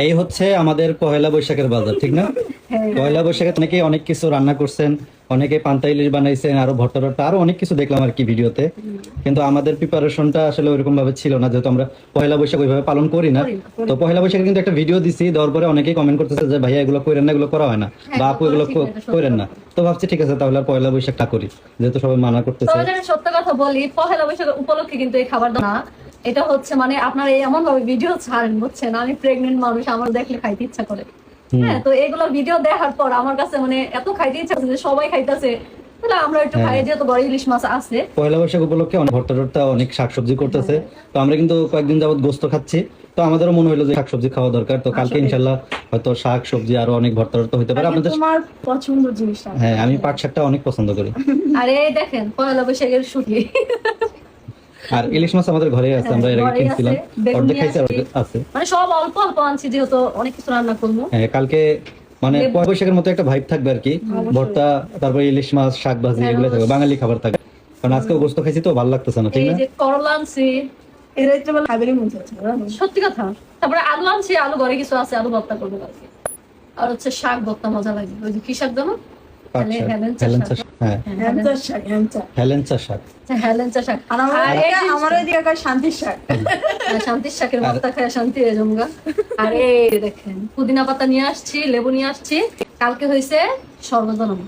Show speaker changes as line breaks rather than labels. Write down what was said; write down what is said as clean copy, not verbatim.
এই হচ্ছে আমাদের পহেলা বৈশাখের বাজার, ঠিক না?
হ্যাঁ।
পয়লা বৈশাখে অনেকেই অনেক কিছু রান্না করছেন, অনেকে পান্তা ইলিশ বানাইছেন, আরো ভর্তা টর্তা আরো অনেক কিছু দেখলাম আর কি ভিডিওতে। কিন্তু আমাদের প্রিপারেশনটা আসলে ওইরকম ভাবে ছিল না, যেহেতু আমরা পয়লা বৈশাখ ওইভাবে পালন করি না। তো পয়লা বৈশাখে কিন্তু একটা ভিডিও দিছি, দেওয়ার পরে অনেকেই কমেন্ট করতেছে যে ভাইয়া এগুলো করেন না, এগুলো করা হয় না, বা আপু এগুলো করেন না। তো ভাবছি ঠিক আছে, তাহলে আর পয়লা বৈশাখটা করি, যেহেতু সবাই মানা করতেছে।
তবে আমি সত্য কথা বলি, পহেলা বৈশাখ উপলক্ষে কিন্তু এই খাবার না, এটা হচ্ছে মানে আপনারা এমন ভাবে ভিডিও ছাড়েন, বুঝছেন, আমি প্রেগনেন্ট মানুষ, আমার দেখলে খাইতে ইচ্ছা করে। হ্যাঁ, তো এগুলো ভিডিও দেখার পর আমার কাছে মানে এত খাইতে ইচ্ছা করছে যে সবাই খাইতেছে, তাহলে আমরা একটু খাই, যেহেতু বড় ইলিশ মাছ আছে।
পয়লা বৈশাখ উপলক্ষে অনেক ভর্তা টর্তা অনেক শাকসবজি করতেছে। তো আমরা কিন্তু কয়েকদিন যাবত গোস্ত খাচ্ছি, তো আমাদেরও মনে হলো যে শাকসবজি খাওয়া দরকার। তো কালকে ইনশাল্লাহ হয়তো শাক সবজি আরো অনেক ভর্তা টর্তা হতে পারে আপনাদের।
তোমার পছন্দ জিনিসটা।
হ্যাঁ, আমি পাট শাকটা অনেক পছন্দ করি।
আরে দেখেন পয়লা বৈশাখের শুকি,
আর ইলিশ মাছ আমাদের ঘরে আছে, আমরা এর আগে কিনছিলাম, অর্ধেক খাইছি আর অর্ধেক আছে।
মানে সব অল্প অল্প আনছি, যেহেতু অনেক কিছু রান্না করবো।
হ্যাঁ, কালকে মানে পয়লা বৈশাখের মতো একটা ভাইব থাকবে আর কি। ভর্তা, তারপরে ইলিশ মাছ, শাক ভাজি এগুলো থাকবে, বাঙালি খাবার থাকবে। কারণ আজকে গোস্ত খাইছি তো ভালো লাগতেছে না, ঠিক
এই
না?
যে করলা আনছি,
এই রাত্রে বেলা খাবারই মন চাচ্ছে না।
সত্যি কথা। তারপরে আলু আনছি, আলু ঘরে কিছু আছে, আলু ভর্তা করবো কালকে। আর হচ্ছে শাক ভর্তা মজা লাগবে, ওই যে কি শাক জানো?
পাট শাক,
হেলেঞ্চা
হেলেঞ্চা
শাক।
শাক। হ্যাঁ,
হ্যামচা শাক, হ্যামচা।
হেলেঞ্চা শাক।
হেলেঞ্চা শাক।
আর আমার ওইদিকে কয় শান্তির শাক।
শান্তির শাকের ভর্তা খায় শান্তি হয়ে জমগা। আর এই দেখেন পুদিনা পাতা নিয়ে আসছি, লেবু নিয়ে আসছি, কালকে হয়েছে সর্বজনম।